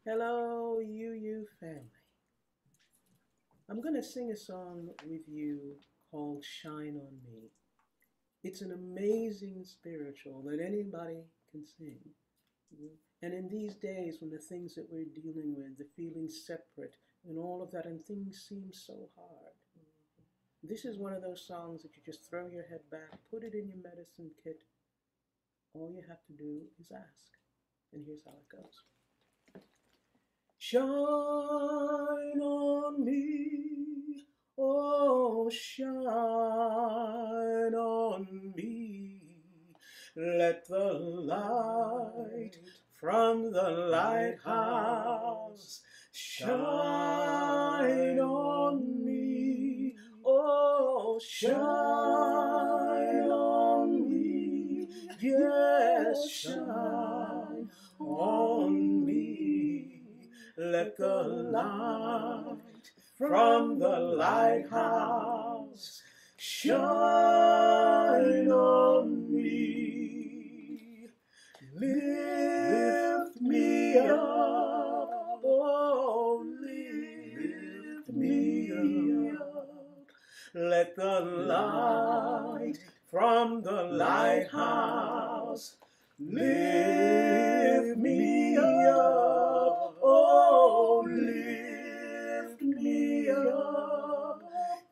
Hello, UU family. I'm going to sing a song with you called Shine on Me. It's an amazing spiritual that anybody can sing. And in these days when the things that we're dealing with, the feeling separate and all of that, and things seem so hard, this is one of those songs that you just throw your head back, put it in your medicine kit. All you have to do is ask. And here's how it goes. Shine on me, oh shine on me. Let the light from the lighthouse shine on me, oh shine on me, yes, shine on me. Let the light from the lighthouse shine on me. Lift me up, oh, lift me up. Let the light from the lighthouse lift me up, oh, lift me up,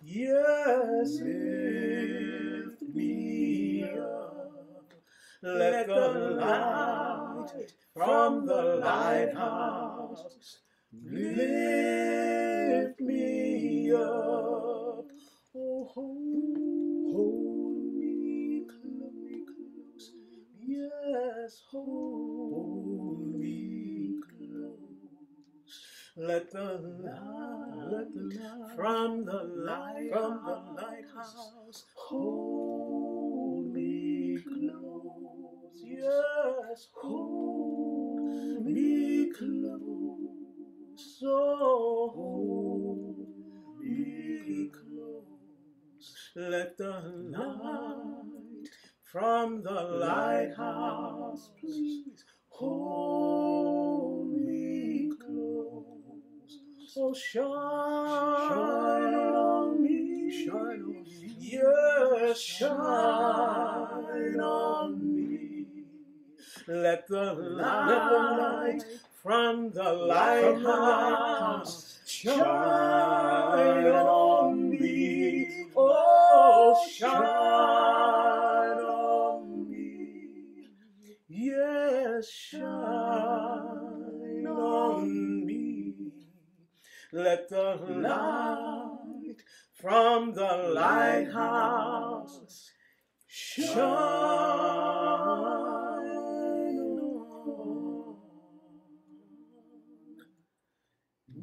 yes, lift me up. Let the light from the lighthouse lift me up, oh, hold me close, yes, hold me close. Let the light from the lighthouse hold me close, yes, hold me close, oh, hold me close. Let the light from the lighthouse, please, hold me close. Oh, shine on me, yes, shine on me. Let the light from the lighthouse shine on me, oh, shine on me, yes, shine on me. Let the light from the lighthouse shine on me.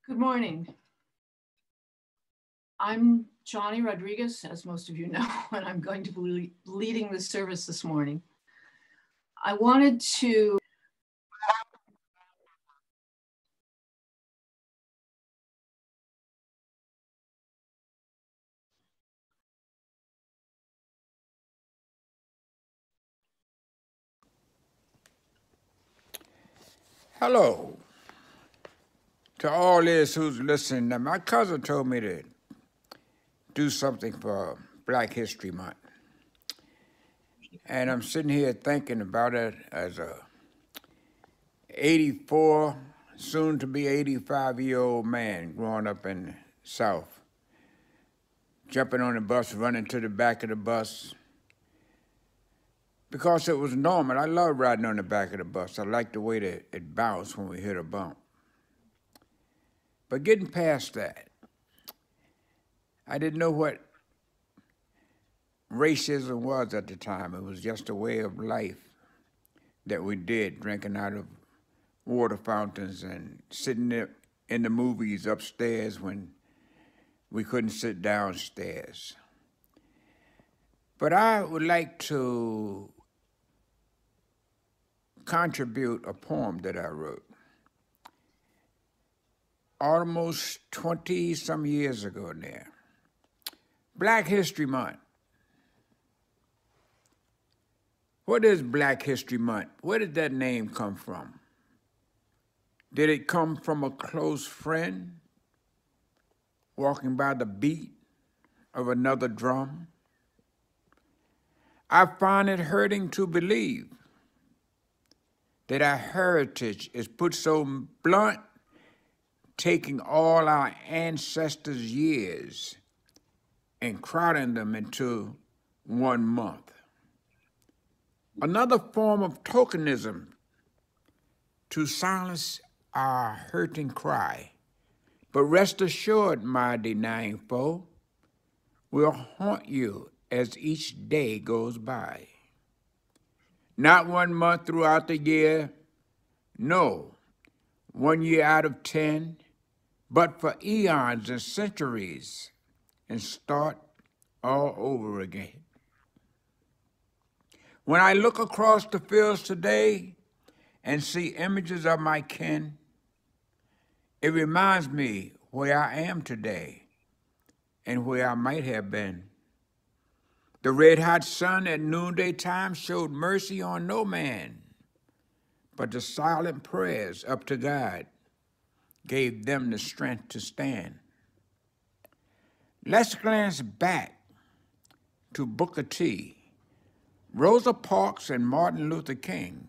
Good morning. I'm Johnny Rodriguez, as most of you know, and I'm going to be leading the service this morning. I wanted to Hello to all this who's listening. Now, my cousin told me to do something for Black History Month. And I'm sitting here thinking about it as a 84, soon to be 85-year-old man growing up in the South. jumping on the bus, running to the back of the bus, because it was normal. I loved riding on the back of the bus. I liked the way that it bounced when we hit a bump. But getting past that, I didn't know what racism was at the time. It was just a way of life that we did, drinking out of water fountains and sitting there in the movies upstairs when we couldn't sit downstairs. But I would like to contribute a poem that I wrote almost 20-some years ago now. Black History Month. What is Black History Month? Where did that name come from? Did it come from a close friend walking by the beat of another drum? I find it hurting to believe that our heritage is put so blunt, taking all our ancestors' years and crowding them into 1 month. Another form of tokenism to silence our hurting cry. But rest assured, my denying foe, will haunt you as each day goes by. Not 1 month throughout the year, no, 1 year out of 10, but for eons and centuries, and start all over again. When I look across the fields today and see images of my kin, it reminds me where I am today and where I might have been. The red-hot sun at noonday time showed mercy on no man, but the silent prayers up to God gave them the strength to stand. Let's glance back to Booker T, Rosa Parks and Martin Luther King,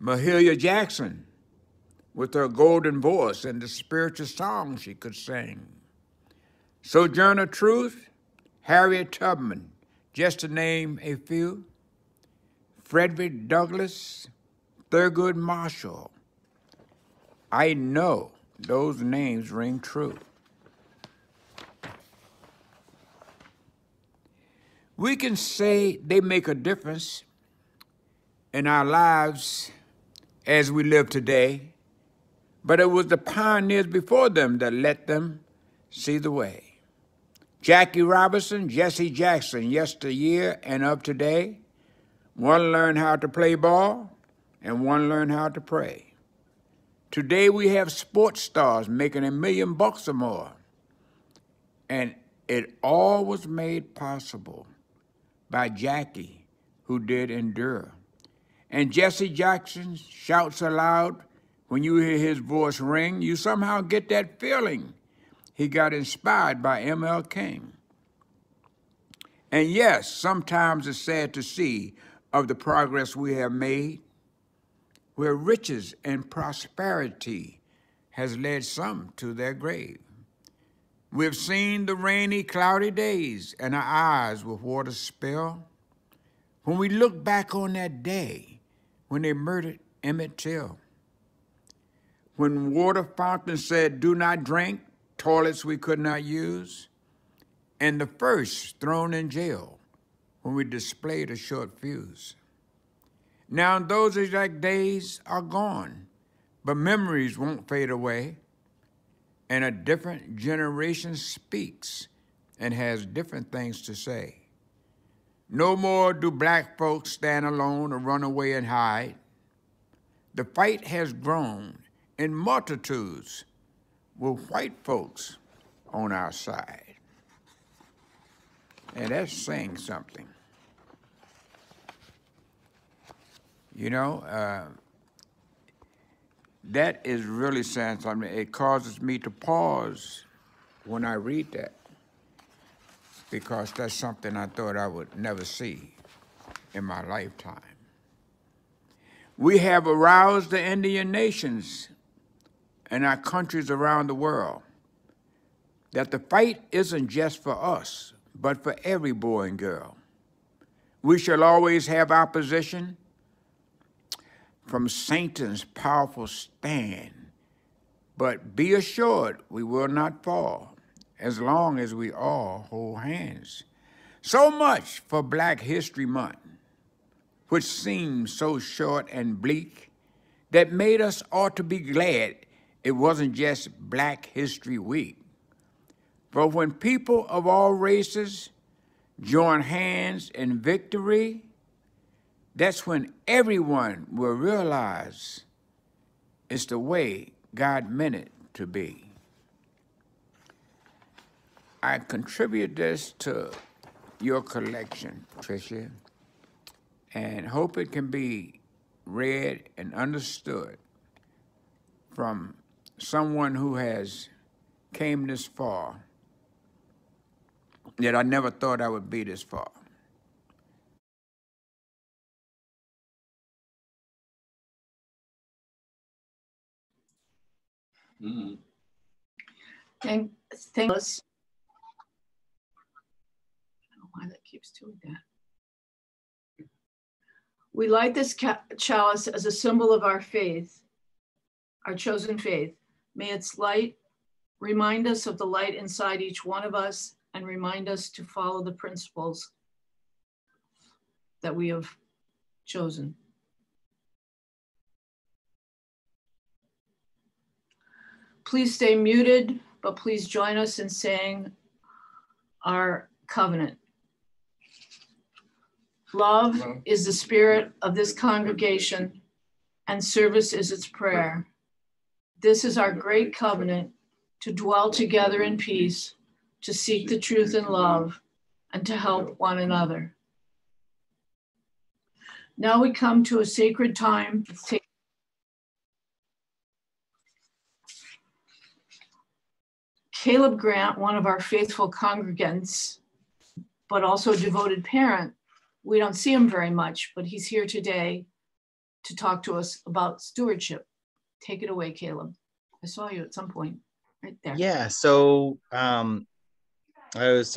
Mahalia Jackson with her golden voice and the spiritual songs she could sing, Sojourner Truth, Harriet Tubman, just to name a few, Frederick Douglass, Thurgood Marshall. I know those names ring true. We can say they make a difference in our lives as we live today, but it was the pioneers before them that let them see the way. Jackie Robinson, Jesse Jackson, yesteryear and of today, one learned how to play ball and one learned how to pray. Today we have sports stars making $1 million or more, and it all was made possible by Jackie, who did endure. And Jesse Jackson shouts aloud, when you hear his voice ring, you somehow get that feeling he got inspired by M.L. King. And yes, sometimes it's sad to see of the progress we have made, where riches and prosperity has led some to their grave. We've seen the rainy, cloudy days, and our eyes with water spill. When we look back on that day when they murdered Emmett Till, when water fountains said, do not drink, toilets we could not use, and the first thrown in jail when we displayed a short fuse. Now those exact days are gone, but memories won't fade away, and a different generation speaks and has different things to say. No more do black folks stand alone or run away and hide. The fight has grown in multitudes with white folks on our side. And that's saying something. You know, that is really saying something. It causes me to pause when I read that, because that's something I thought I would never see in my lifetime. We have aroused the Indian nations and our countries around the world. that the fight isn't just for us, but for every boy and girl. We shall always have opposition from Satan's powerful stand, but be assured we will not fall as long as we all hold hands. So much for Black History Month, which seemed so short and bleak that made us ought to be glad it wasn't just Black History Week. For when people of all races join hands in victory, that's when everyone will realize it's the way God meant it to be. I contribute this to your collection, Tricia, and hope it can be read and understood from someone who has came this far, that I never thought I would be this far. Mm-hmm. Thank us. I don't know why that keeps doing that. We light this chalice as a symbol of our faith, our chosen faith. May its light remind us of the light inside each one of us and remind us to follow the principles that we have chosen. Please stay muted, but please join us in saying our covenant. Love is the spirit of this congregation, and service is its prayer. This is our great covenant, to dwell together in peace, to seek the truth in love, and to help one another. Now we come to a sacred time. Caleb Grant, one of our faithful congregants, but also a devoted parent, we don't see him very much, but he's here today to talk to us about stewardship. Take it away, Caleb. I saw you at some point right there. Yeah, so I was,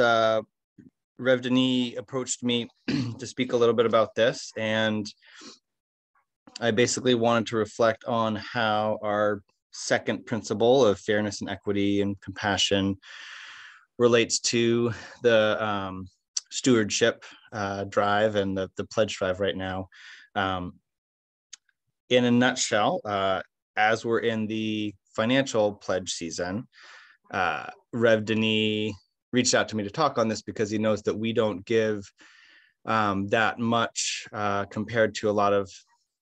Rev Denis approached me to speak a little bit about this, and I basically wanted to reflect on how our second principle of fairness and equity and compassion relates to the stewardship drive and the pledge drive right now. In a nutshell, as we're in the financial pledge season, Rev Denis reached out to me to talk on this because he knows that we don't give that much compared to a lot of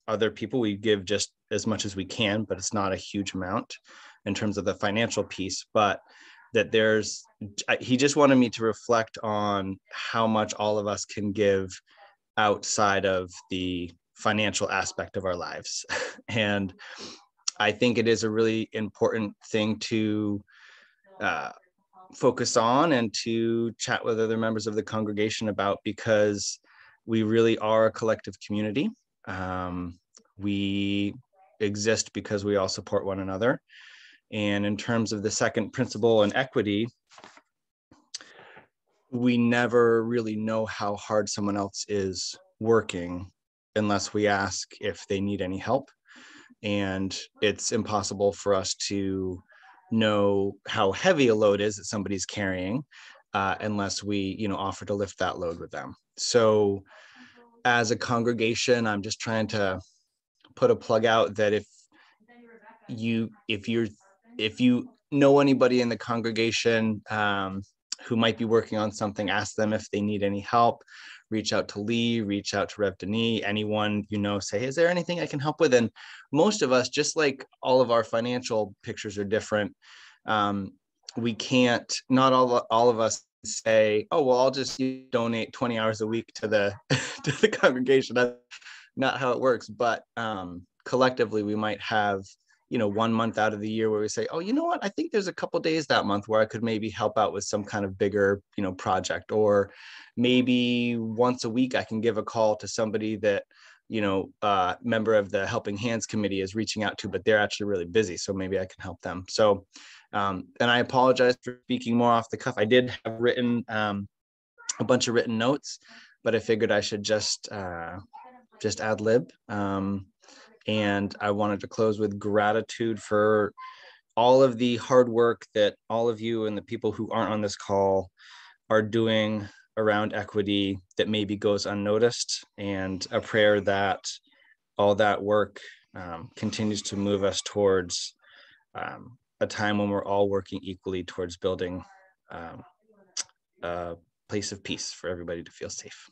other people. We give just as much as we can, but it's not a huge amount in terms of the financial piece. But that he just wanted me to reflect on how much all of us can give outside of the financial aspect of our lives. And I think it is a really important thing to focus on and to chat with other members of the congregation about, because we really are a collective community. We exist because we all support one another. And in terms of the second principle and equity, we never really know how hard someone else is working unless we ask if they need any help. And it's impossible for us to know how heavy a load is that somebody's carrying unless we, offer to lift that load with them. So as a congregation, I'm just trying to put a plug out that if you know anybody in the congregation who might be working on something, ask them if they need any help. Reach out to Lee, reach out to Rev Denis, anyone say, is there anything I can help with? And most of us, just like all of our financial pictures are different, we can't, not all of us say, oh, well, I'll just donate 20 hours a week to the to the congregation. That's not how it works. But collectively, we might have 1 month out of the year where we say, oh, you know what, I think there's a couple days that month where I could maybe help out with some kind of bigger, project. Or maybe once a week I can give a call to somebody that member of the Helping Hands Committee is reaching out to, but they're actually really busy. So maybe I can help them. So, and I apologize for speaking more off the cuff. I did have written a bunch of written notes, but I figured I should just ad lib. And I wanted to close with gratitude for all of the hard work that all of you and the people who aren't on this call are doing around equity that maybe goes unnoticed, and a prayer that all that work continues to move us towards a time when we're all working equally towards building a place of peace for everybody to feel safe.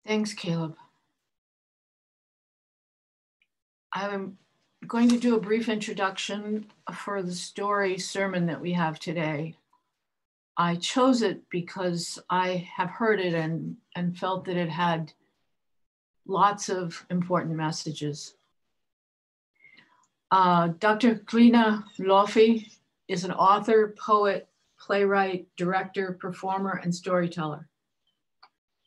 Thanks, Caleb. I'm going to do a brief introduction for the story sermon that we have today. I chose it because I have heard it and felt that it had lots of important messages. Dr. Gcina Mhlophe is an author, poet, playwright, director, performer, and storyteller.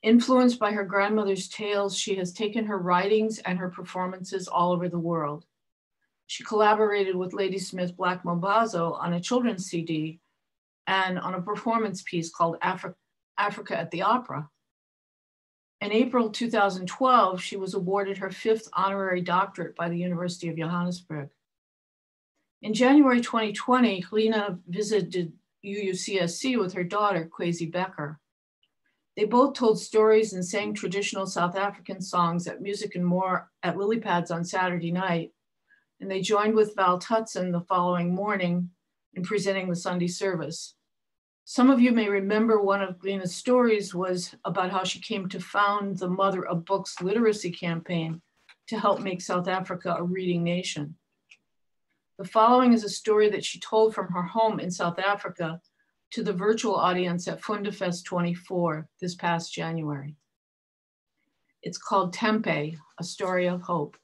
Influenced by her grandmother's tales, she has taken her writings and her performances all over the world. She collaborated with Ladysmith Black Mambazo on a children's CD and on a performance piece called Africa at the Opera. In April 2012, she was awarded her 5th honorary doctorate by the University of Johannesburg. In January 2020, Gcina visited UUCSC with her daughter, Kwesi Becker. They both told stories and sang traditional South African songs at Music and More at Lily Pads on Saturday night. And they joined with Val Tutson the following morning in presenting the Sunday service. Some of you may remember one of Gcina's stories was about how she came to found the Mother of Books literacy campaign to help make South Africa a reading nation. The following is a story that she told from her home in South Africa to the virtual audience at Fundafest 24 this past January. It's called Tempe, A Story of Hope.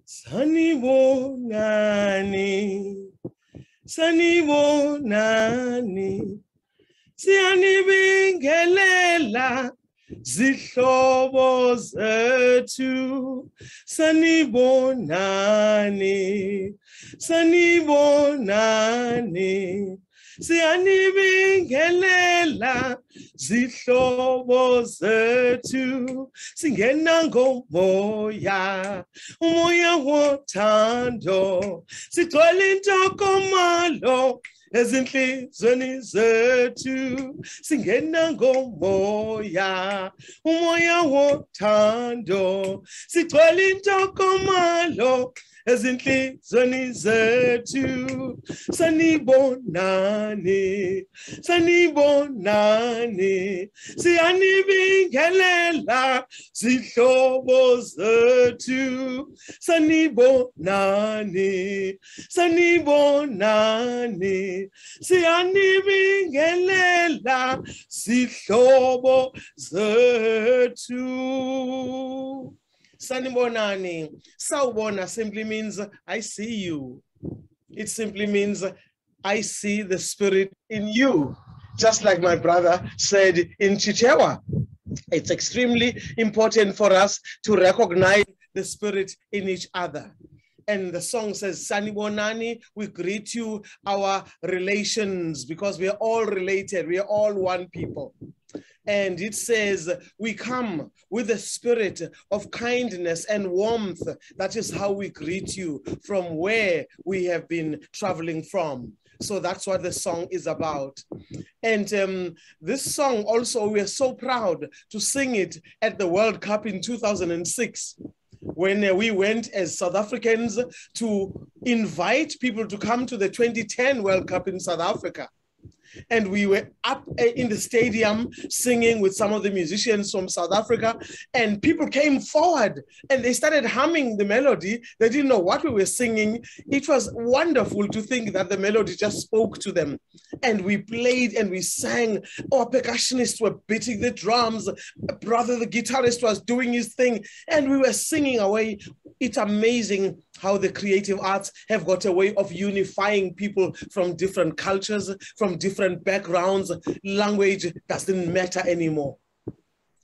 Sanibonani, sanibonani, siyanibingelela zihlobo zethu, sanibonani, sanibonani, siyanibingelela zihlobo zethu, singena ngomoya, umoya wothando, sigcwele intokomalo ezinhlizweni zethu, singena ngomoya, umoya wothando, sigcwele intokomalo ezinhlizweni zethu, sanibonani, sanibonani, siyanibingelela zihlobo zethu, sanibonani, sanibonani, siyanibingelela zihlobo zethu. Sanibonani, sawubona simply means I see you. It simply means I see the spirit in you. Just like my brother said in Chichewa, it's extremely important for us to recognize the spirit in each other. And the song says, Sanibonani, we greet you, our relations, because we are all related. We are all one people. And it says, we come with a spirit of kindness and warmth. That is how we greet you from where we have been traveling from. So that's what the song is about. And this song also, we are so proud to sing it at the World Cup in 2006. When we went as South Africans to invite people to come to the 2010 World Cup in South Africa. And we were up in the stadium singing with some of the musicians from South Africa, and people came forward and they started humming the melody. They didn't know what we were singing. It was wonderful to think that the melody just spoke to them. And we played and we sang. Our percussionists were beating the drums. Brother, the guitarist, was doing his thing. And we were singing away. it's amazing how the creative arts have got a way of unifying people from different cultures, from different backgrounds. Language doesn't matter anymore.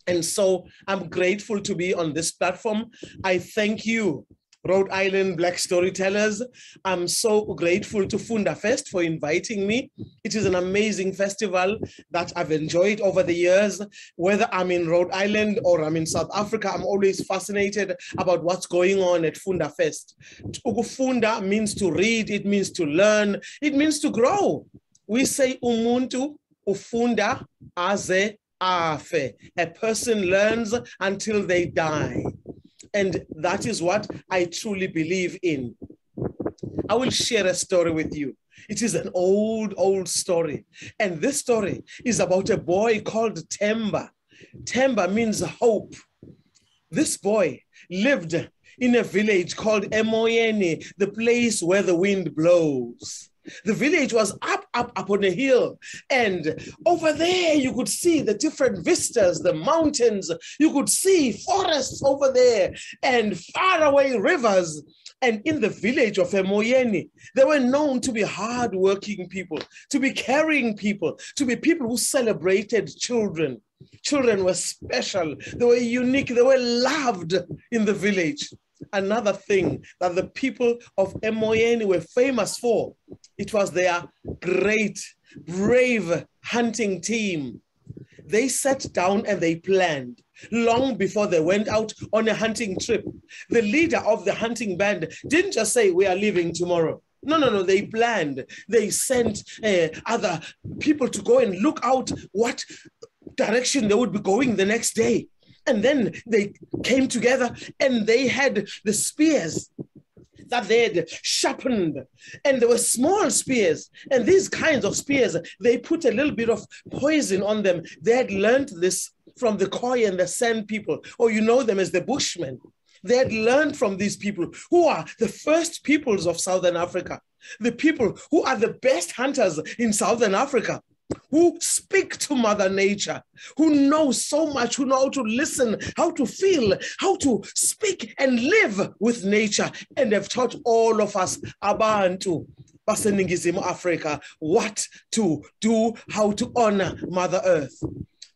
And so I'm grateful to be on this platform. I thank you, Rhode Island Black Storytellers. I'm so grateful to Funda Fest for inviting me. It is an amazing festival that I've enjoyed over the years. Whether I'm in Rhode Island or I'm in South Africa, I'm always fascinated about what's going on at Funda Fest. Funda means to read, it means to learn, it means to grow. We say umuntu ufunda aze afe. A person learns until they die. And that is what I truly believe in. I will share a story with you. It is an old story. And this story is about a boy called Tempe. Tempe means hope. This boy lived in a village called Emoyeni, the place where the wind blows. The village was up on a hill, and over there you could see the different vistas, the mountains. You could see forests over there and far away rivers. And in the village of Emoyeni, they were known to be hardworking people, to be caring people, to be people who celebrated children. Children were special, they were unique, they were loved in the village. Another thing that the people of Emoyeni were famous for, it was their great, brave hunting team. They sat down and they planned long before they went out on a hunting trip. The leader of the hunting band didn't just say, we are leaving tomorrow. No, they planned. They sent other people to go and look out what direction they would be going the next day. And then they came together and they had the spears that they had sharpened. And they were small spears. And these kinds of spears, they put a little bit of poison on them. They had learned this from the Khoi and the San people, or you know them as the Bushmen. They had learned from these people who are the first peoples of Southern Africa, the people who are the best hunters in Southern Africa, who speak to Mother Nature, who know so much, who know how to listen, how to feel, how to speak and live with nature, and have taught all of us, Abantu, baseningizimu Africa, what to do, how to honor Mother Earth.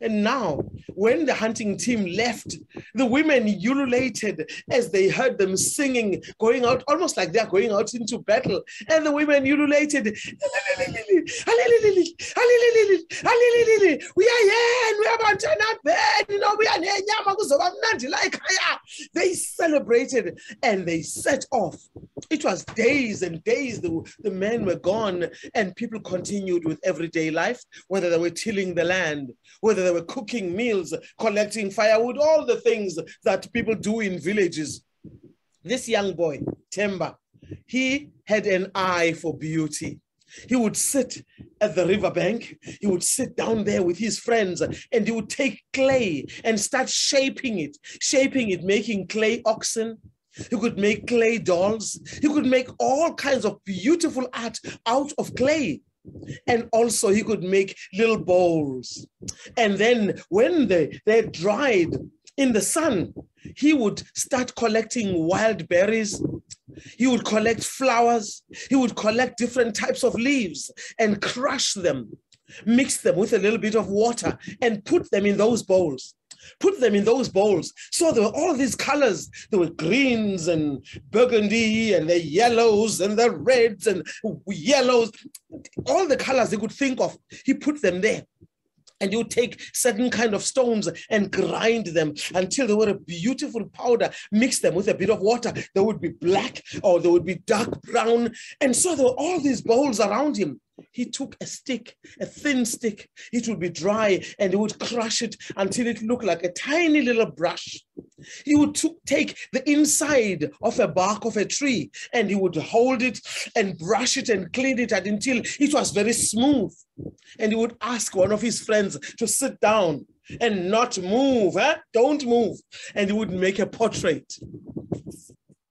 And now, when the hunting team left, the women ululated as they heard them singing, going out, almost like they're going out into battle. And the women ululated, we are here, and we are about to not bed, you know, we are here. They celebrated and they set off. It was days and days, the men were gone, and people continued with everyday life, whether they were tilling the land, whether they were cooking meals, collecting firewood, all the things that people do in villages. This young boy, Tempe, he had an eye for beauty. He would sit at the riverbank, he would sit down there with his friends, and he would take clay and start shaping it, making clay oxen. He could make clay dolls. He could make all kinds of beautiful art out of clay. And also he could make little bowls. And then when they dried in the sun, he would start collecting wild berries. He would collect flowers. He would collect different types of leaves and crush them, mix them with a little bit of water, and put them in those bowls. So there were all these colors. There were greens and burgundy and the yellows and the reds and yellows, all the colors they could think of. He put them there. And you take certain kind of stones and grind them until they were a beautiful powder, mix them with a bit of water. They would be black or they would be dark brown. And so there were all these bowls around him. He took a stick, a thin stick. It would be dry and he would crush it until it looked like a tiny little brush. He would take the inside of a bark of a tree and he would hold it and brush it and clean it until it was very smooth. And he would ask one of his friends to sit down and not move, don't move. And he would make a portrait.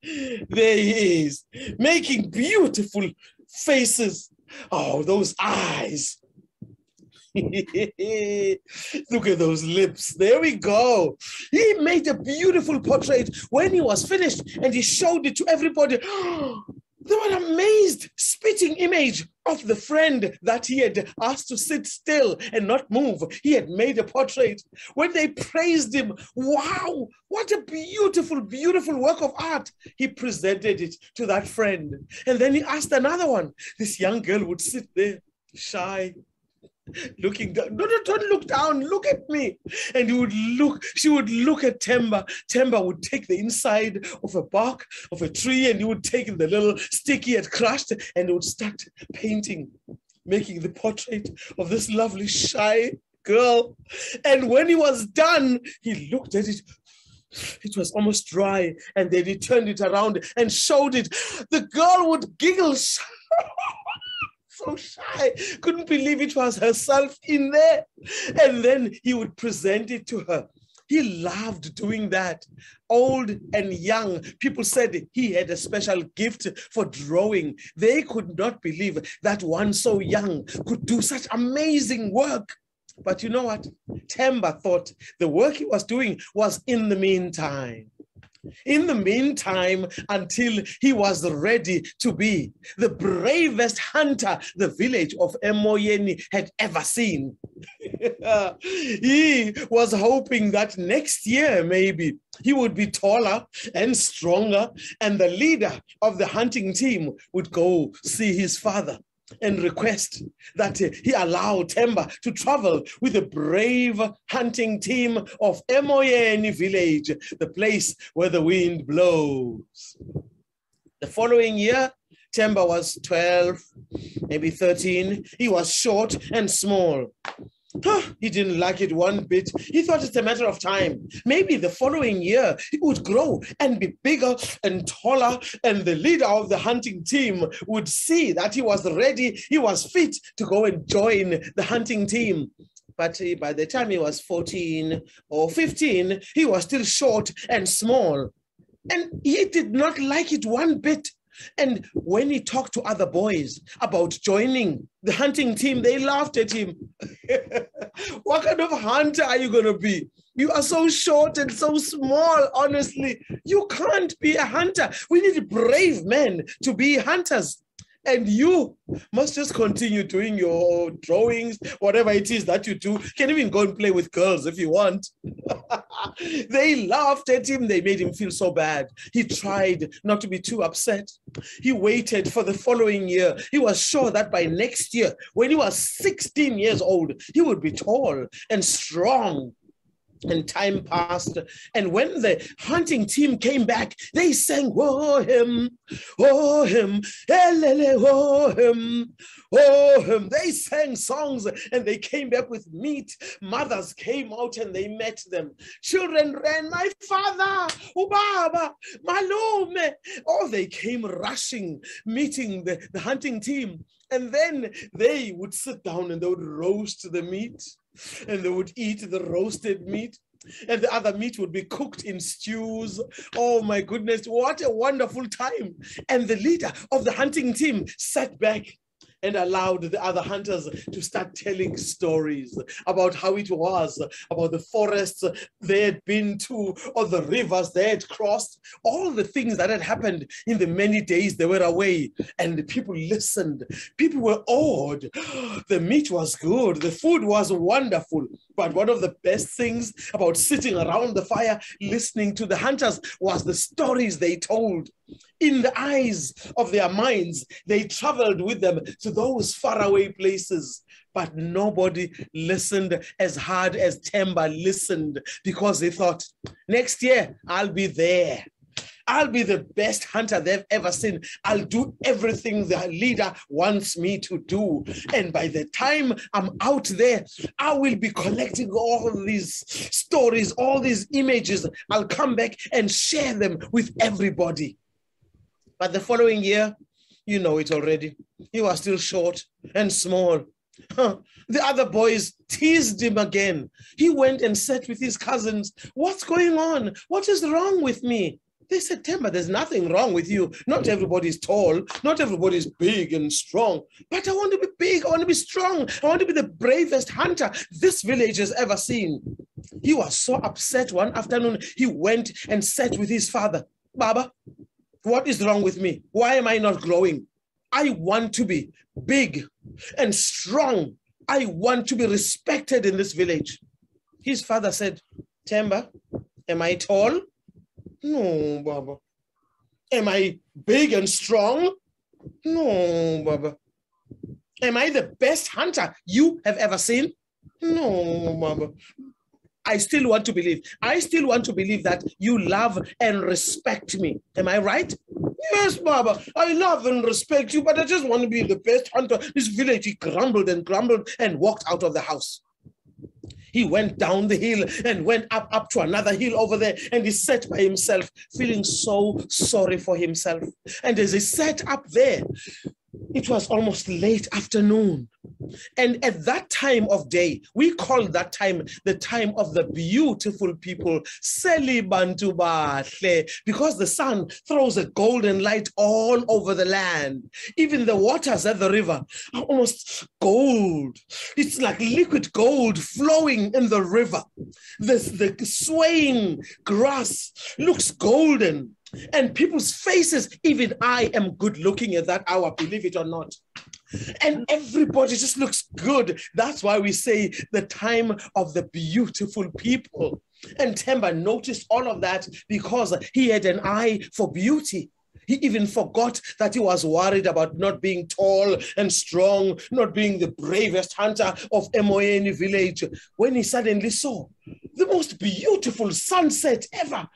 There he is, making beautiful faces. Oh, those eyes. Look at those lips. There we go. He made a beautiful portrait when he was finished and he showed it to everybody. They were amazed, spitting image of the friend that he had asked to sit still and not move. He had made a portrait. When they praised him, wow, what a beautiful, beautiful work of art. He presented it to that friend. And then he asked another one. This young girl would sit there, shy, looking down. No, don't look down, look at me. And she would look at Tempe. Tempe would take the inside of a bark of a tree and he would take the little stick he had crushed and he would start painting, making the portrait of this lovely shy girl. And when he was done, he looked at it. It was almost dry, and then he turned it around and showed it. The girl would giggle. So shy, couldn't believe it was herself in there. And then he would present it to her. He loved doing that. Old and young, people said he had a special gift for drawing. They could not believe that one so young could do such amazing work. But you know what? Tempe thought the work he was doing was in the meantime. In the meantime, until he was ready to be the bravest hunter the village of Emoyeni had ever seen. He was hoping that next year, maybe, he would be taller and stronger, and the leader of the hunting team would go see his father and request that he allow Tempe to travel with the brave hunting team of Emoyeni village, the place where the wind blows. The following year, Tempe was 12, maybe 13. He was short and small. He didn't like it one bit. He thought it's a matter of time. Maybe the following year, he would grow and be bigger and taller, and the leader of the hunting team would see that he was ready, he was fit to go and join the hunting team. But by the time he was 14 or 15, he was still short and small. And he did not like it one bit. And when he talked to other boys about joining the hunting team, they laughed at him. What kind of hunter are you going to be? You are so short and so small, honestly. You can't be a hunter. We need brave men to be hunters. And you must just continue doing your drawings, whatever it is that you do. You can even go and play with girls if you want. They laughed at him. They made him feel so bad. He tried not to be too upset. He waited for the following year. He was sure that by next year, when he was 16 years old, he would be tall and strong. And time passed, and when the hunting team came back, they sang, oh him, elele, oh him. They sang songs, and they came back with meat. Mothers came out, and they met them. Children ran, my father, ubaba, malume. Oh, they came rushing, meeting the hunting team. And then they would sit down, and they would roast the meat. And they would eat the roasted meat, and the other meat would be cooked in stews. Oh my goodness, what a wonderful time. And the leader of the hunting team sat back and allowed the other hunters to start telling stories about how it was, about the forests they had been to, or the rivers they had crossed, all the things that had happened in the many days they were away. And the people listened. People were awed. The meat was good. The food was wonderful. But one of the best things about sitting around the fire, listening to the hunters, was the stories they told. In the eyes of their minds, they traveled with them to those faraway places. But nobody listened as hard as Tempe listened, because they thought, next year, I'll be there. I'll be the best hunter they've ever seen. I'll do everything the leader wants me to do. And by the time I'm out there, I will be collecting all these stories, all these images. I'll come back and share them with everybody. But the following year, you know it already. He was still short and small. The other boys teased him again. He went and sat with his cousins. What's going on? What is wrong with me? They said, Tempe, there's nothing wrong with you. Not everybody's tall. Not everybody's big and strong. But I want to be big. I want to be strong. I want to be the bravest hunter this village has ever seen. He was so upset one afternoon. He went and sat with his father. Baba, what is wrong with me? Why am I not growing? I want to be big and strong. I want to be respected in this village. His father said, Tempe, am I tall? No, Baba. Am I big and strong? No, Baba. Am I the best hunter you have ever seen? No, Baba. I still want to believe. I still want to believe that you love and respect me. Am I right? Yes, Baba. I love and respect you, but I just want to be the best hunter. This village, he grumbled and walked out of the house. He went down the hill and went up to another hill over there, and he sat by himself, feeling so sorry for himself. And as he sat up there, it was almost late afternoon. And at that time of day, we call that time the time of the beautiful people, Selibantu Bahle, because the sun throws a golden light all over the land. Even the waters at the river are almost gold. It's like liquid gold flowing in the river. The swaying grass looks golden. And people's faces, even I am good looking at that hour, believe it or not. And everybody just looks good. That's why we say the time of the beautiful people. And Tempe noticed all of that because he had an eye for beauty. He even forgot that he was worried about not being tall and strong, not being the bravest hunter of Emoyeni village, when he suddenly saw the most beautiful sunset ever.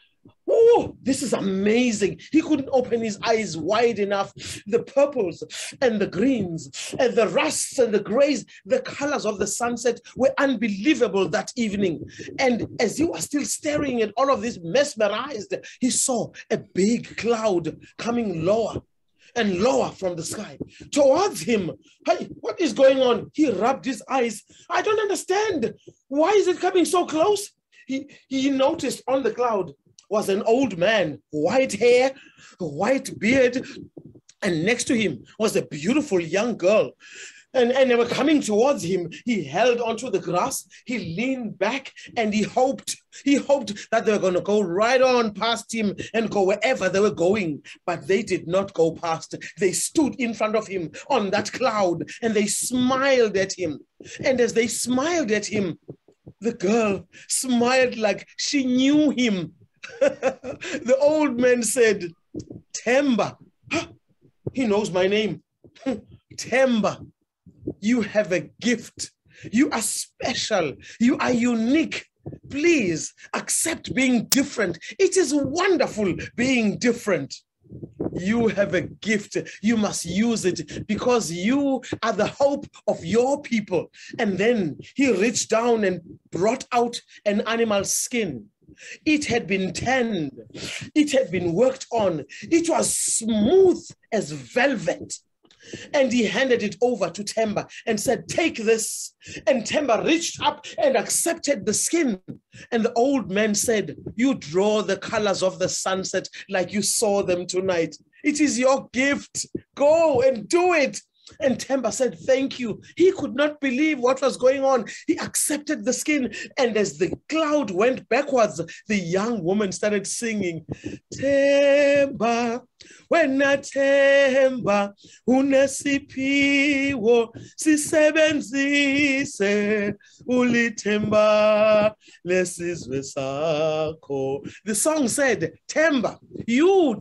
Oh, this is amazing. He couldn't open his eyes wide enough. The purples and the greens and the rusts and the grays, the colors of the sunset were unbelievable that evening. And as he was still staring at all of this, mesmerized, he saw a big cloud coming lower and lower from the sky towards him. Hey, what is going on? He rubbed his eyes. I don't understand. Why is it coming so close? He noticed on the cloud was an old man, white hair, white beard, and next to him was a beautiful young girl. And they were coming towards him. He held onto the grass, he leaned back, and he hoped that they were going to go right on past him and go wherever they were going. But they did not go past. They stood in front of him on that cloud, and they smiled at him. And as they smiled at him, the girl smiled like she knew him. The old man said, Tempe, he knows my name. Tempe, you have a gift. You are special. You are unique. Please accept being different. It is wonderful being different. You have a gift. You must use it because you are the hope of your people. And then he reached down and brought out an animal skin. It had been tanned. It had been worked on. It was smooth as velvet. And he handed it over to Tempe and said, take this. And Tempe reached up and accepted the skin. And the old man said, you draw the colors of the sunset like you saw them tonight. It is your gift. Go and do it. And Tempe said, thank you. He could not believe what was going on. He accepted the skin. And as the cloud went backwards, the young woman started singing, Tempe, wena Tempe, unesipiwo, sisebenzise, ulithemba, lesizwe sakho. The song said, Tempe, you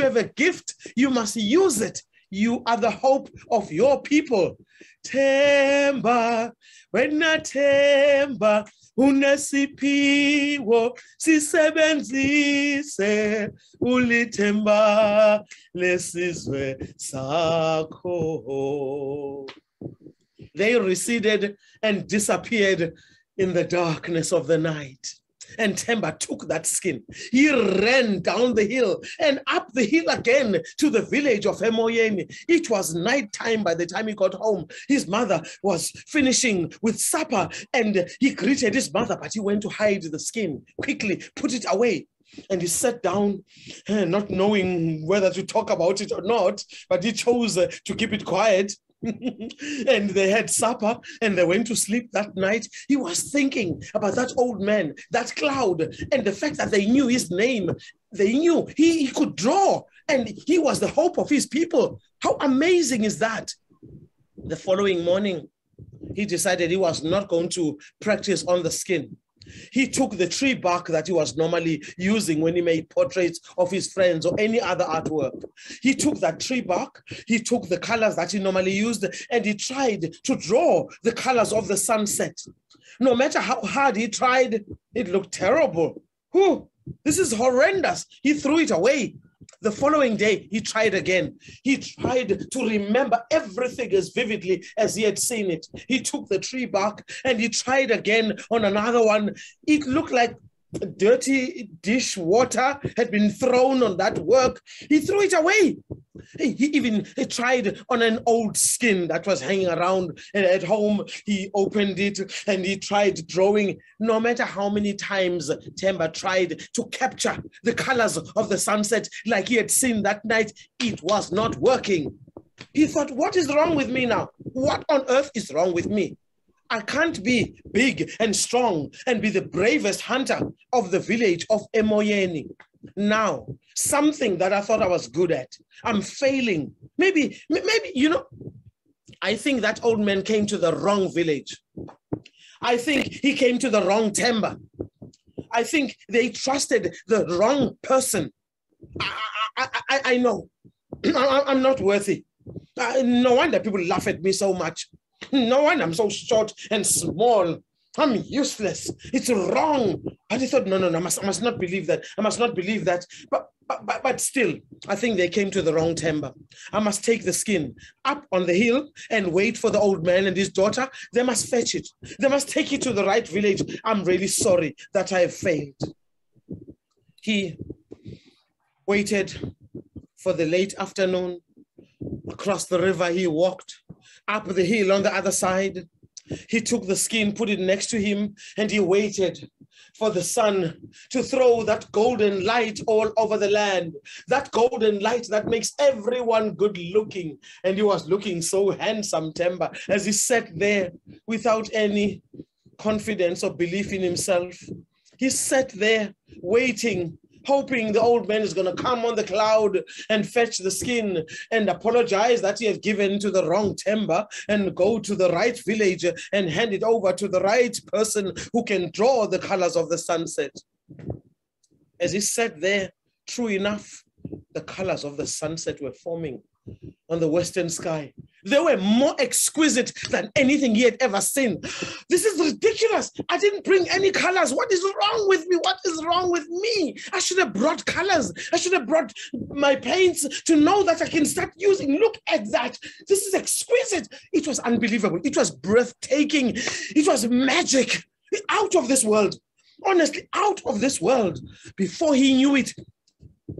have a gift. You must use it. You are the hope of your people. Tempe, wena Tempe, unesipiwo, sisebenzise, ulithemba, lesizwe sakho. They receded and disappeared in the darkness of the night. And Tempe took that skin. He ran down the hill and up the hill again to the village of Emoyeni. It was nighttime by the time he got home. His mother was finishing with supper and he greeted his mother, but he went to hide the skin, quickly put it away. and he sat down, not knowing whether to talk about it or not, but he chose to keep it quiet. And they had supper and they went to sleep that night. He was thinking about that old man, that cloud, and the fact that they knew his name. They knew he could draw, and he was the hope of his people. How amazing is that? The following morning, he decided he was not going to practice on the skin. He took the tree bark that he was normally using when he made portraits of his friends or any other artwork. He took that tree bark, he took the colors that he normally used, and he tried to draw the colors of the sunset. No matter how hard he tried, it looked terrible. Whew, this is horrendous. He threw it away. The following day, he tried again. He tried to remember everything as vividly as he had seen it. He took the tree bark and he tried again on another one. It looked like dirty dish water had been thrown on that work. He threw it away. He even tried on an old skin that was hanging around at home. He opened it and he tried drawing. No matter how many times Tempe tried to capture the colors of the sunset like he had seen that night, it was not working. He thought, what is wrong with me now? What on earth is wrong with me? I can't be big and strong and be the bravest hunter of the village of Emoyeni. Now, something that I thought I was good at, I'm failing. Maybe, you know, I think that old man came to the wrong village. I think he came to the wrong Tempe. I think they trusted the wrong person. I know. I'm not worthy. No wonder people laugh at me so much. No wonder I'm so short and small. I'm useless. It's wrong. I just thought, no, I must not believe that. I must not believe that. But still, I think they came to the wrong Tempe. I must take the skin up on the hill and wait for the old man and his daughter. They must fetch it. They must take it to the right village. I'm really sorry that I have failed. He waited for the late afternoon. Across the river he walked, up the hill on the other side. He took the skin, put it next to him, and he waited for the sun to throw that golden light all over the land, that golden light that makes everyone good looking. And he was looking so handsome, Tempe, as he sat there without any confidence or belief in himself. He sat there waiting, hoping the old man is going to come on the cloud and fetch the skin and apologize that he has given to the wrong Tempe and go to the right village and hand it over to the right person who can draw the colors of the sunset. As he sat there, true enough, the colors of the sunset were forming on the western sky. They were more exquisite than anything he had ever seen. This is ridiculous. I didn't bring any colors. What is wrong with me? What is wrong with me? I should have brought colors. I should have brought my paints to know that I can start using. Look at that. This is exquisite. It was unbelievable. It was breathtaking. It was magic. Out of this world. Honestly, out of this world. Before he knew it,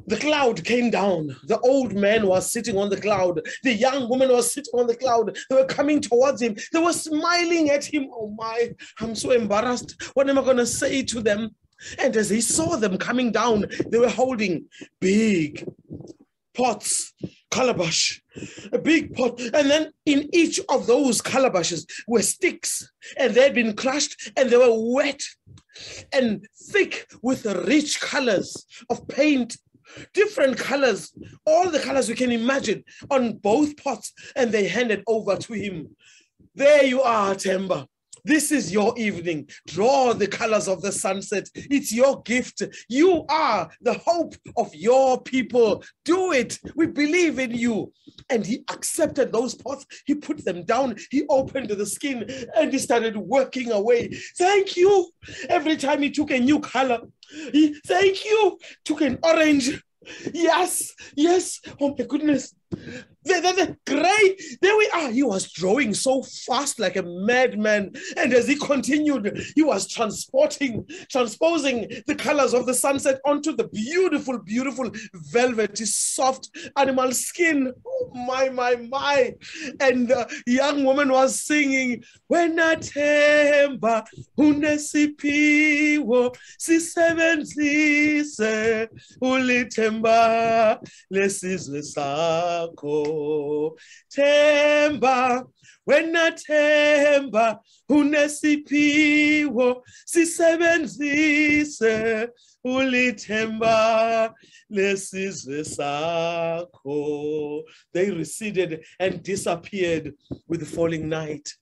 the cloud came down. The old man was sitting on the cloud. The young woman was sitting on the cloud. They were coming towards him. They were smiling at him. Oh my, I'm so embarrassed. What am I going to say to them? And as he saw them coming down, they were holding big pots, calabash, a big pot. And then in each of those calabashes were sticks, and they had been crushed and they were wet and thick with rich colors of paint. Different colors, all the colors you can imagine on both pots, and they handed over to him. There you are, Tempe. This is your evening. Draw the colors of the sunset. It's your gift. You are the hope of your people. Do it. We believe in you. And he accepted those pots. He put them down. He opened the skin and he started working away. Thank you. Every time he took a new color, thank you. Took an orange. Yes. Oh my goodness. The gray, there we are. He was drawing so fast like a madman. And as he continued, he was transposing the colors of the sunset onto the beautiful, beautiful, velvety, soft animal skin. Oh, my. And the young woman was singing, Wena Temba, unesipiwo, sisebenzise, ulitemba, lesizwe sakho. Temba, wena Temba, unesipiwo, sisebenzise, ulitemba, lesizwe sakho. They receded and disappeared with the falling night.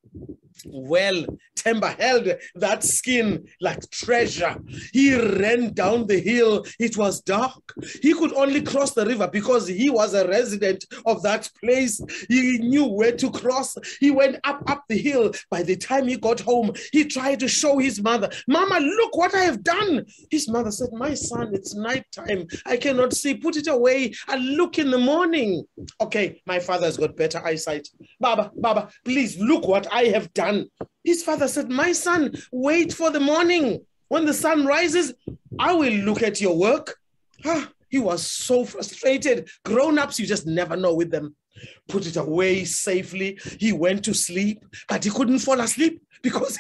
Well, Temba held that skin like treasure. He ran down the hill. It was dark. He could only cross the river because he was a resident of that place. He knew where to cross. He went up the hill. By the time he got home, he tried to show his mother, Mama, look what I have done. His mother said, my son, it's nighttime. I cannot see. Put it away. I'll look in the morning. Okay, my father has got better eyesight. Baba, please look what I have done. His father said, my son, wait for the morning. When the sun rises, I will look at your work. He was so frustrated. Grown-ups, you just never know with them. Put it away safely. He went to sleep, but he couldn't fall asleep because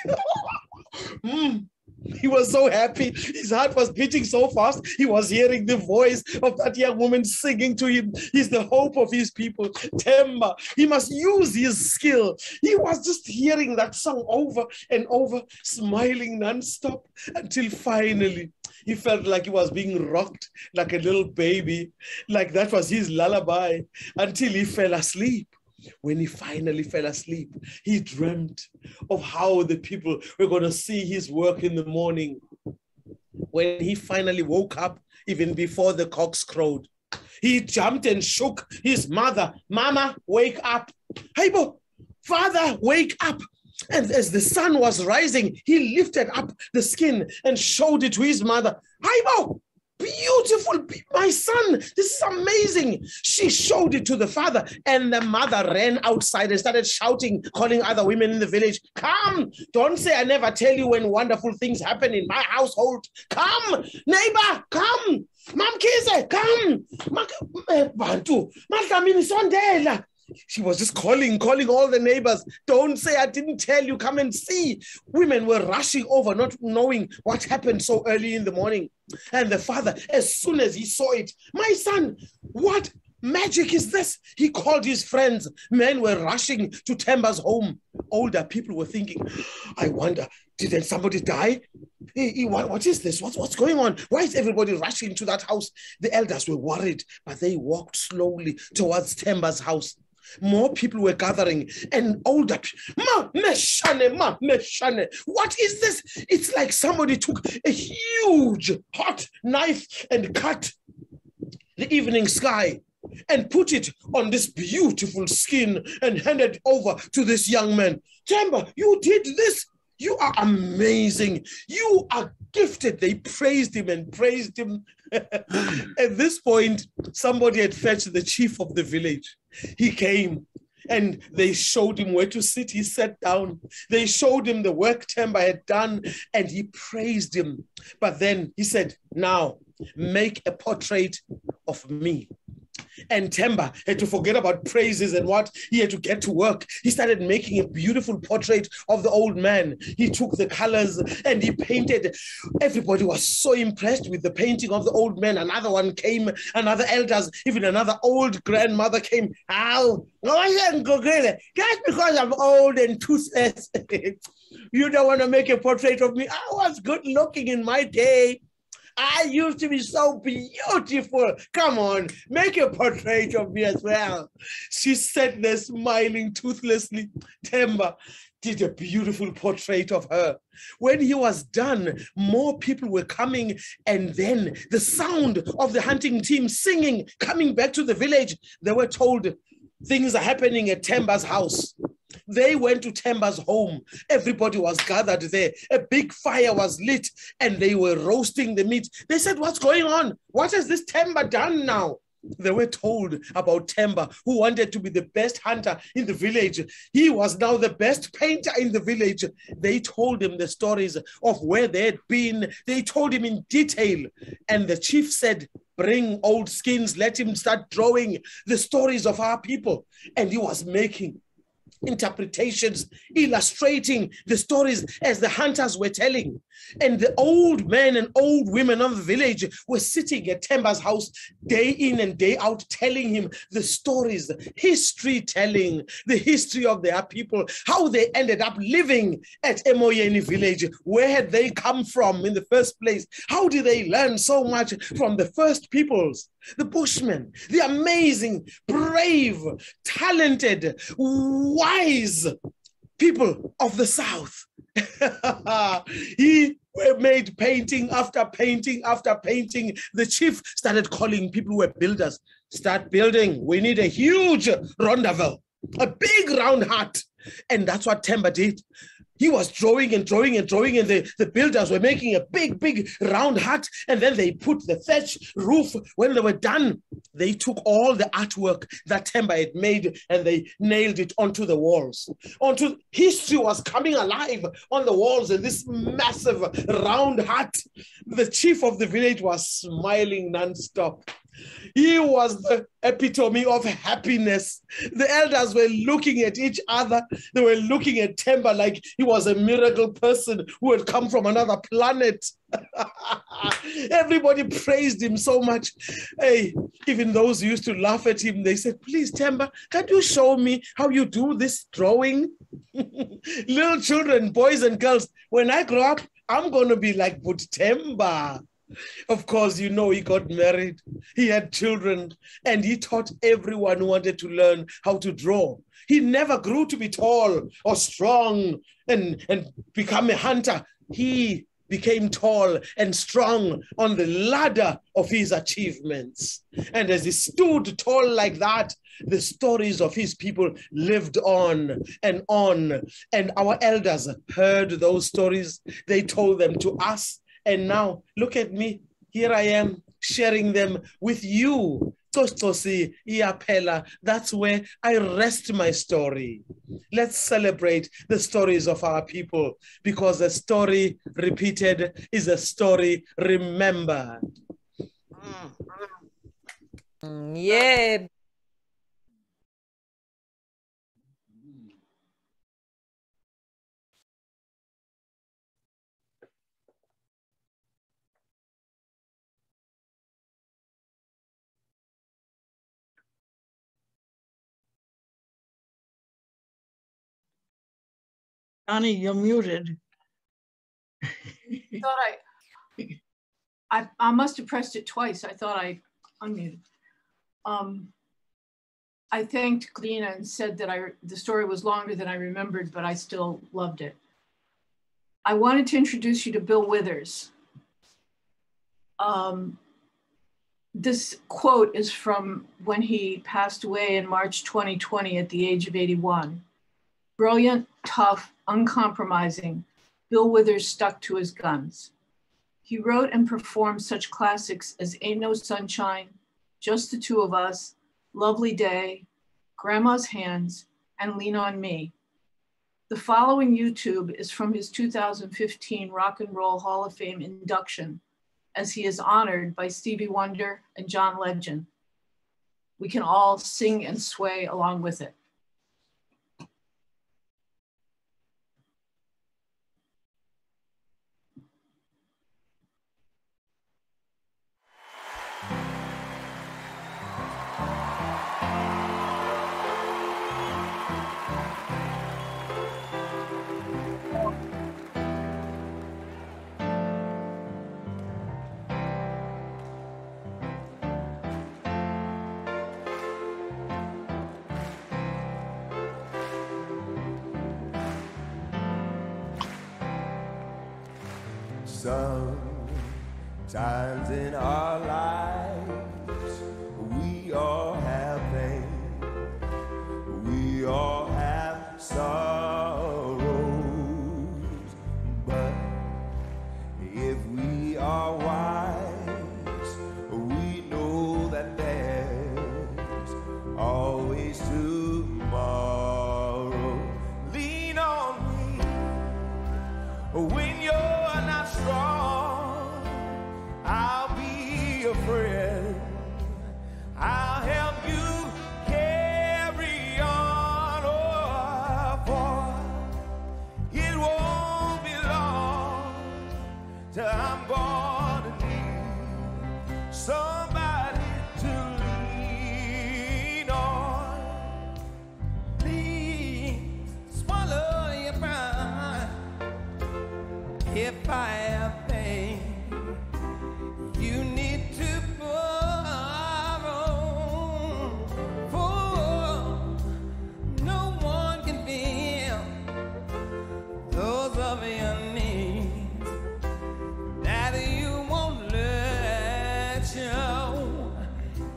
he was so happy. His heart was beating so fast. He was hearing the voice of that young woman singing to him. He's the hope of his people. Temba, he must use his skill. He was just hearing that song over and over, smiling nonstop until finally he felt like he was being rocked like a little baby, like that was his lullaby, until he fell asleep. When he finally fell asleep, he dreamt of how the people were going to see his work in the morning. When he finally woke up, even before the cocks crowed, he jumped and shook his mother. Mama, wake up. Haibo, father, wake up. And as the sun was rising, he lifted up the skin and showed it to his mother. Haibo, beautiful, my son, this is amazing. She showed it to the father, and the mother ran outside and started shouting, calling other women in the village. Come, don't say I never tell you when wonderful things happen in my household. Come, neighbor, come. Mam Kize, come. Bantu, Matamini Sondela. She was just calling all the neighbors. Don't say I didn't tell you, come and see. Women were rushing over, not knowing what happened so early in the morning. And the father, as soon as he saw it, my son, what magic is this? He called his friends. Men were rushing to Temba's home. Older people were thinking, I wonder, did somebody die? What is this? What's going on? Why is everybody rushing to that house? The elders were worried, but they walked slowly towards Temba's house. More people were gathering, and older people, what is this? It's like somebody took a huge hot knife and cut the evening sky and put it on this beautiful skin and handed over to this young man. Temba, you did this. You are amazing. You are gifted. They praised him and praised him. At this point, somebody had fetched the chief of the village. He came and they showed him where to sit. He sat down. They showed him the work Temba had done and he praised him. But then he said, now make a portrait of me. And Temba had to forget about praises and what he had to get to work. He started making a beautiful portrait of the old man. He took the colors and he painted. Everybody was so impressed with the painting of the old man. Another one came, another elders, even another old grandmother came. Ow, just because I'm old and toothless, you don't want to make a portrait of me. I was good looking in my day. I used to be so beautiful. Come on, make a portrait of me as well. She sat there smiling toothlessly. Temba did a beautiful portrait of her. When he was done, more people were coming, and then the sound of the hunting team singing, coming back to the village. They were told things are happening at Temba's house. They went to Temba's home. Everybody was gathered there. A big fire was lit and they were roasting the meat. They said, what's going on? What has this Temba done now? they were told about Tempe, who wanted to be the best hunter in the village. He was now the best painter in the village. They told him the stories of where they had been. They told him in detail. And the chief said, bring old skins, let him start drawing the stories of our people. And he was making interpretations, illustrating the stories as the hunters were telling. And the old men and old women of the village were sitting at Tempe's house day in and day out, telling him the stories, history telling, the history of their people, how they ended up living at Emoyeni village. Where had they come from in the first place? How did they learn so much from the first peoples? The Bushmen, the amazing, brave, talented, wise people of the South. He made painting after painting after painting. The chief started calling people who were builders. Start building. We need a huge rendezvous, a big round hut. And that's what Tempe did. He was drawing and drawing and drawing, and the builders were making a big, big round hut, and then they put the thatch roof. When they were done, they took all the artwork that Tempe had made and they nailed it onto the walls. History was coming alive on the walls in this massive round hut. The chief of the village was smiling nonstop. He was the epitome of happiness. The elders were looking at each other. They were looking at Tempe like he was a miracle person who had come from another planet. Everybody praised him so much. Hey, even those who used to laugh at him, they said, please, Tempe, can you show me how you do this drawing? Little children, boys and girls, when I grow up, I'm going to be like Tempe. Of course, you know, he got married, he had children, and he taught everyone who wanted to learn how to draw. He never grew to be tall or strong and become a hunter. He became tall and strong on the ladder of his achievements. And as he stood tall like that, the stories of his people lived on. And our elders heard those stories. They told them to us. And now, look at me. Here I am sharing them with you. Tostosi Iapela. That's where I rest my story. Let's celebrate the stories of our people, because a story repeated is a story remembered. Yeah. Annie, you're muted. I must have pressed it twice. I thought I unmuted. I thanked Gcina and said that the story was longer than I remembered, but I still loved it. I wanted to introduce you to Bill Withers. This quote is from when he passed away in March 2020 at the age of 81. Brilliant, tough, uncompromising, Bill Withers stuck to his guns. He wrote and performed such classics as Ain't No Sunshine, Just the Two of Us, Lovely Day, Grandma's Hands, and Lean on Me. The following YouTube is from his 2015 Rock and Roll Hall of Fame induction, as he is honored by Stevie Wonder and John Legend. We can all sing and sway along with it. Sometimes in our lives, we all have pain, we all have sorrows, but if we are wise, we know that there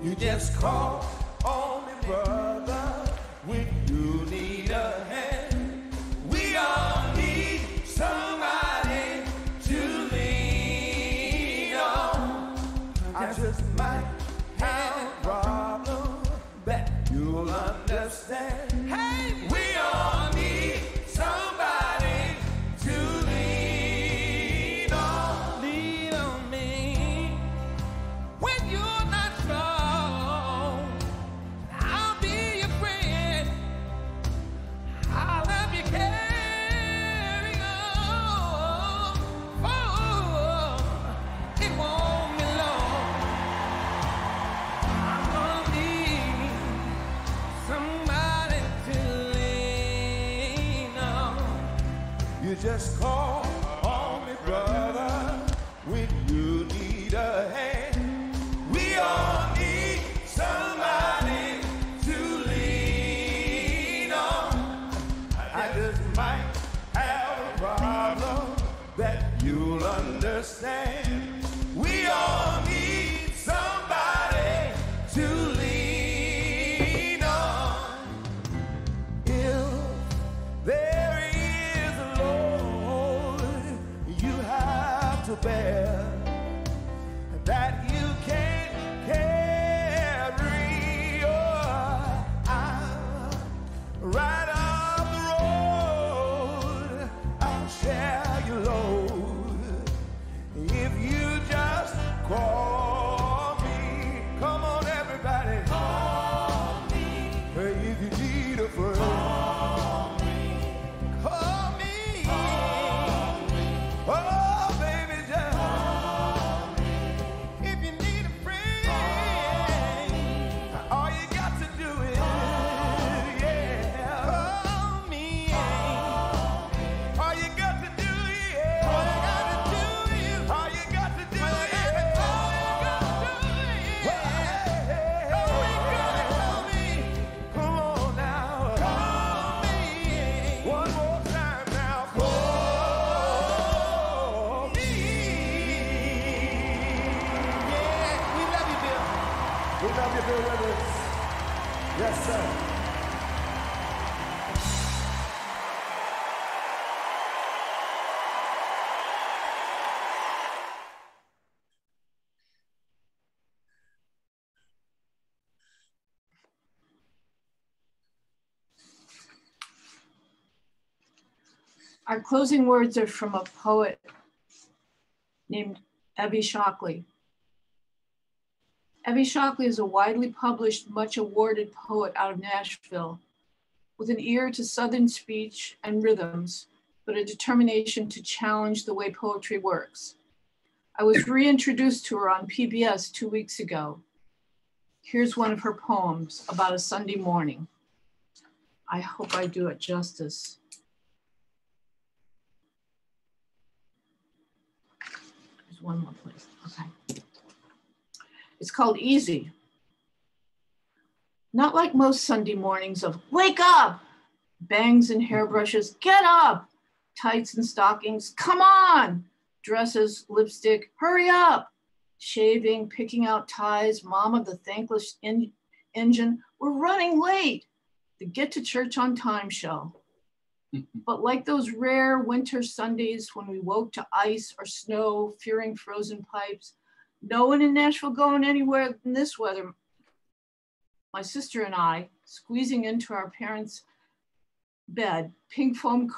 You just call on me, brother, when you need a hand. We all need somebody to lean on. I just might have a problem that you'll understand. Hey, we all need somebody to lean on. Lean on me when you're not strong. I'll be your friend. I'll help you carry on. Oh, it won't be long. I'm gonna need somebody to lean on. You just call on me, brother, when you need a hand. We all need somebody to lean on. I just might have a problem that you'll understand. We all need somebody to lean on. If there is a load you have to bear that you can't carry, or I'm right up the road, I'll share your load. If you just call me, come on everybody, call me. If you need a friend, call me, call me. Oh baby, just call me. If you need a friend, all you got to do is, yeah, call me. All you got to do, yeah, all you got to do, all you got to do, all you got to do, yeah. Oh, you gotta call me. Come on now, call me. One more time now, call me. Yeah, we love you, Bill. We love you, Bill Withers. Yes, sir. Our closing words are from a poet named Evie Shockley. Evie Shockley is a widely published, much awarded poet out of Nashville, with an ear to Southern speech and rhythms, but a determination to challenge the way poetry works. I was reintroduced to her on PBS 2 weeks ago. Here's one of her poems about a Sunday morning. I hope I do it justice. There's one more place, okay. It's called Easy. Not like most Sunday mornings of wake up, bangs and hairbrushes, get up, tights and stockings, come on, dresses, lipstick, hurry up, shaving, picking out ties, mom of the thankless engine, we're running late, the get to church on time show. But like those rare winter Sundays when we woke to ice or snow, fearing frozen pipes, no one in Nashville going anywhere in this weather. My sister and I, squeezing into our parents' bed, pink foam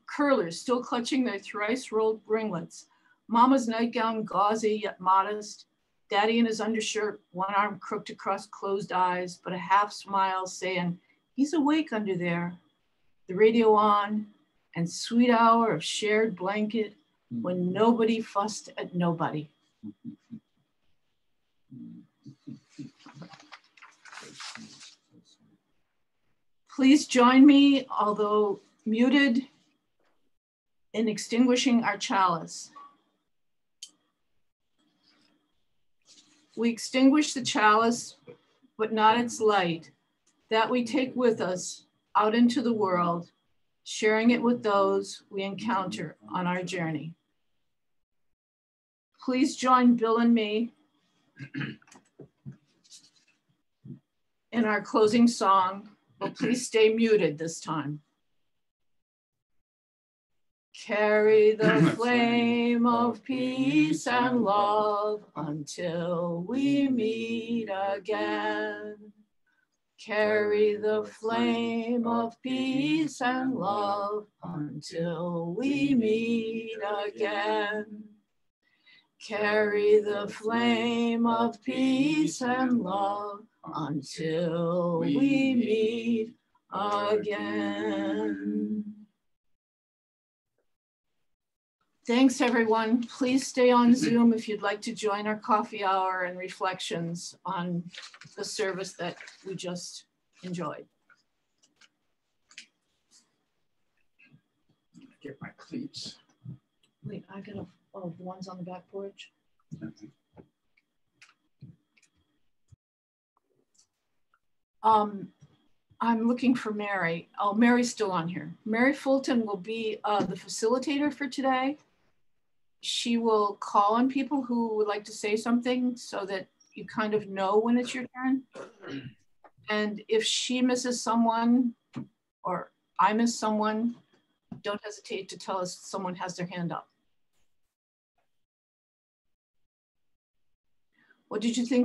curlers still clutching their thrice rolled ringlets, mama's nightgown gauzy yet modest, daddy in his undershirt, one arm crooked across closed eyes, but a half smile saying, he's awake under there. The radio on, and sweet hour of shared blanket when nobody fussed at nobody. Please join me, although muted, in extinguishing our chalice. We extinguish the chalice, but not its light, that we take with us out into the world, sharing it with those we encounter on our journey. Please join Bill and me in our closing song, but please stay muted this time. Carry the flame of peace and love until we meet again. Carry the flame of peace and love until we meet again. Carry the flame of peace and love until we meet again. Thanks, everyone. Please stay on Zoom if you'd like to join our coffee hour and reflections on the service that we just enjoyed. Get my cleats. Wait, I got the ones on the back porch. I'm looking for Mary. Oh, Mary's still on here. Mary Fulton will be the facilitator for today. She will call on people who would like to say something so that you kind of know when it's your turn. And if she misses someone or I miss someone, don't hesitate to tell us someone has their hand up. What did you think